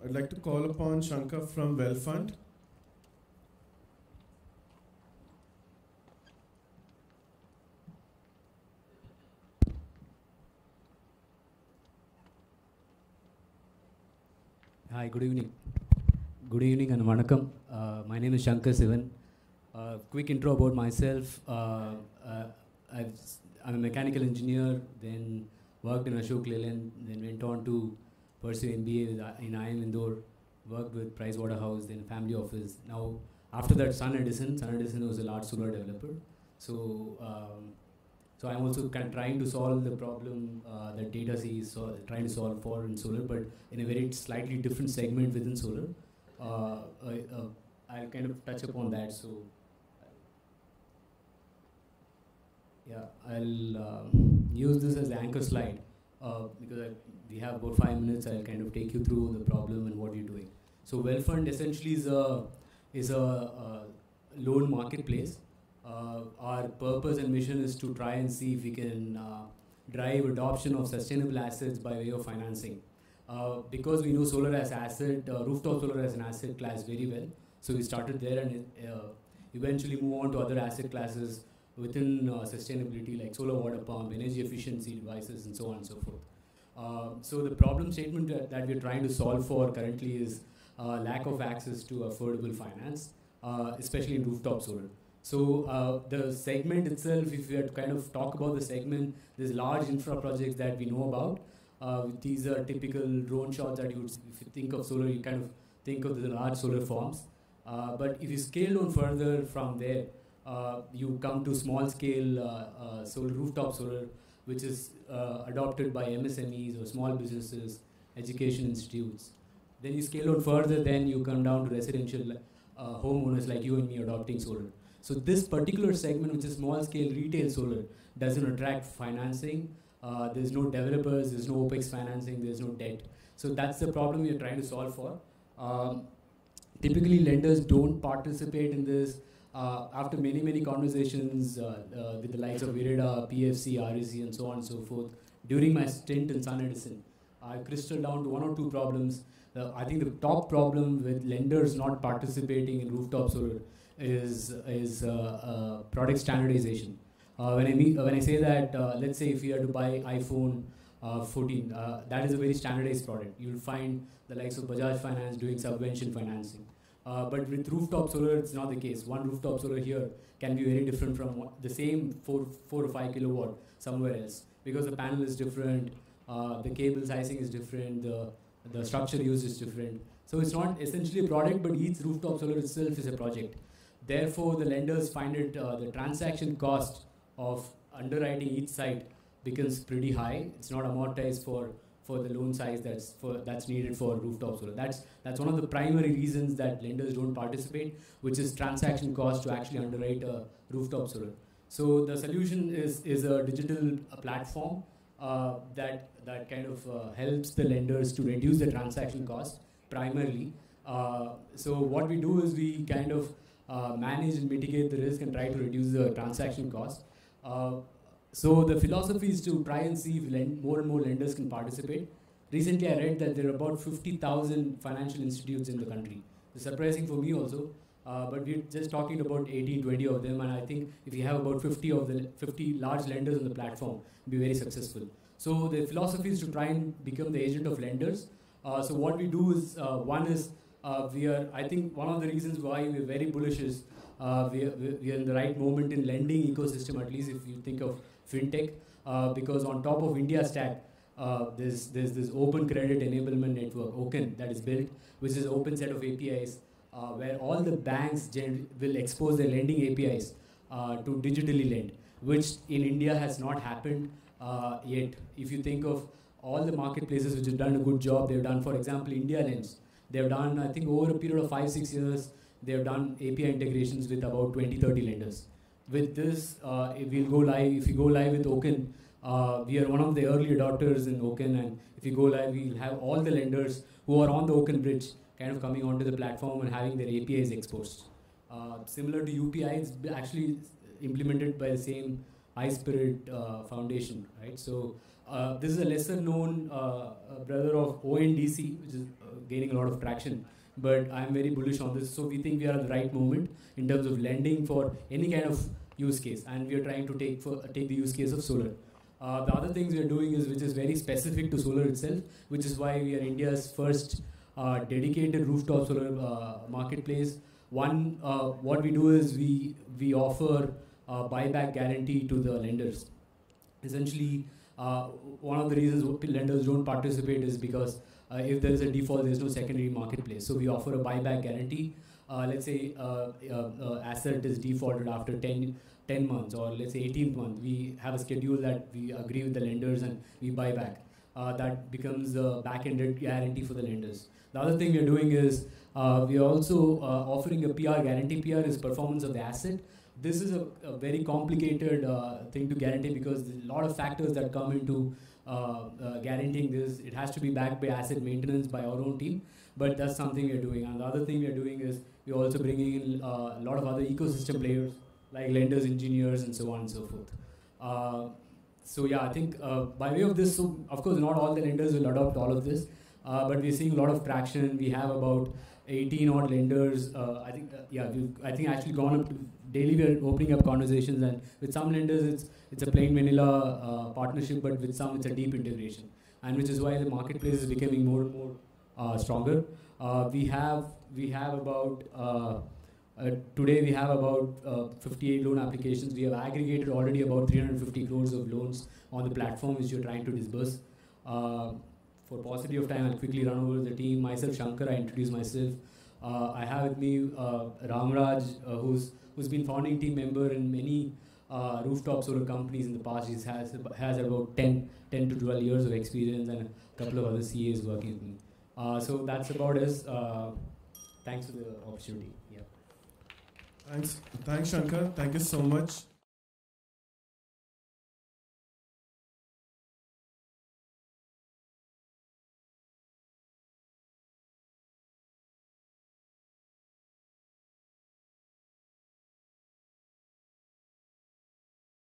I'd like to call upon Shankar from Welfund. Hi, good evening. Good evening and vanakkam. My name is Shankar Sivan. Quick intro about myself. I'm a mechanical engineer, then worked in Ashok Leyland, then went on to pursue MBA in IIM Indore, worked with Pricewaterhouse, then family office. Now, after that, Sun Edison was a large solar developer. So I'm also kind of trying to solve the problem that Data C is trying to solve for in solar, but in a very slightly different segment within solar. I'll kind of touch upon that. So, yeah, I'll use this as the anchor slide because we have about 5 minutes. I'll kind of take you through the problem and what you're doing. So, Welfund essentially is a loan marketplace. Our purpose and mission is to try and see if we can drive adoption of sustainable assets by way of financing. Because we know solar as asset, rooftop solar as an asset class very well, so we started there and eventually move on to other asset classes within sustainability like solar water pump, energy efficiency devices, and so on and so forth. So the problem statement that we're trying to solve for currently is lack of access to affordable finance, especially in rooftop solar. So the segment itself, if we had to kind of talk about the segment, there's large infra projects that we know about. These are typical drone shots that you would, if you think of solar, you kind of think of the large solar farms. But if you scale down further from there, you come to small scale solar, rooftop solar, which is adopted by MSMEs or small businesses, education institutes. Then you scale down further, then you come down to residential homeowners like you and me adopting solar. So this particular segment, which is small scale retail solar, doesn't attract financing. There's no developers, there's no OPEX financing, there's no debt. So that's the problem we're trying to solve for. Typically, lenders don't participate in this. After many conversations with the likes of IREDA, PFC, REC, and so on and so forth, during my stint in Sun Edison, I crystallized down to one or two problems. I think the top problem with lenders not participating in rooftop solar is product standardization. When I say that, let's say if you had to buy iPhone 14, that is a very standardized product. You'll find the likes of Bajaj Finance doing subvention financing. But with rooftop solar, it's not the case. One rooftop solar here can be very different from the same 4 or 5 kilowatt somewhere else, because the panel is different, the cable sizing is different, the structure used is different. So it's not essentially a product, but each rooftop solar itself is a project. Therefore, the lenders find it the transaction cost of underwriting each site becomes pretty high. It's not amortized for the loan size that's needed for rooftop solar. That's one of the primary reasons that lenders don't participate, which is transaction cost to actually underwrite a rooftop solar. So the solution is a digital platform that kind of helps the lenders to reduce the transaction cost primarily. So what we do is we kind of manage and mitigate the risk and try to reduce the transaction cost. So the philosophy is to try and see if more and more lenders can participate. Recently, I read that there are about 50,000 financial institutes in the country. It's surprising for me also, but we're just talking about 18, 20 of them, and I think if you have about 50 large lenders on the platform, it'll be very successful. So the philosophy is to try and become the agent of lenders. So what we do is, I think one of the reasons why we're very bullish is we are in the right moment in lending ecosystem, at least if you think of fintech, because on top of India Stack, there's this open credit enablement network, OCEN, that is built, which is an open set of APIs, where all the banks will expose their lending APIs to digitally lend, which in India has not happened yet. If you think of all the marketplaces which have done a good job, they've done, for example, India Lends. They've done, I think, over a period of 5-6 years, they've done API integrations with about 20-30 lenders. With this, if you go live with OCEN, we are one of the early adopters in OCEN, and if you go live, we'll have all the lenders who are on the OCEN bridge kind of coming onto the platform and having their APIs exposed. Similar to UPI, it's actually implemented by the same iSpirit Foundation, right? So This is a lesser known brother of ONDC, which is gaining a lot of traction. But I'm very bullish on this. So we think we are at the right moment in terms of lending for any kind of use case. And we are trying to take the use case of solar. The other things we are doing is which is very specific to solar itself, which is why we are India's first dedicated rooftop solar marketplace. One, what we do is we offer buyback guarantee to the lenders. Essentially, one of the reasons lenders don't participate is because if there is a default, there is no secondary marketplace. So we offer a buyback guarantee. Let's say asset is defaulted after 10 months, or let's say 18th month. We have a schedule that we agree with the lenders and we buy back. That becomes the back-ended guarantee for the lenders. The other thing we are doing is we are also offering a PR guarantee. PR is performance of the asset. This is a very complicated thing to guarantee because there's a lot of factors that come into guaranteeing this. It has to be backed by asset maintenance by our own team, but that's something we are doing. And the other thing we are doing is we're also bringing in a lot of other ecosystem players like lenders, engineers, and so on and so forth. So yeah, I think by way of this, so of course not all the lenders will adopt all of this, but we're seeing a lot of traction. We have about 18 odd lenders. I think we've actually gone up to daily. We're opening up conversations, and with some lenders it's a plain vanilla partnership, but with some it's a deep integration, and which is why the marketplace is becoming more and more stronger. We have about today we have about 58 loan applications. We have aggregated already about 350 crores of loans on the platform, which we're trying to disburse. For paucity of time, I'll quickly run over the team. Myself, Shankar, I introduce myself. I have with me Ramraj, who's been founding team member in many rooftop solar companies in the past. He has about 10 to 12 years of experience and a couple of other CAs working with me. So that's about us. Thanks for the opportunity. Yeah. Thanks, Shankar. Thank you so much.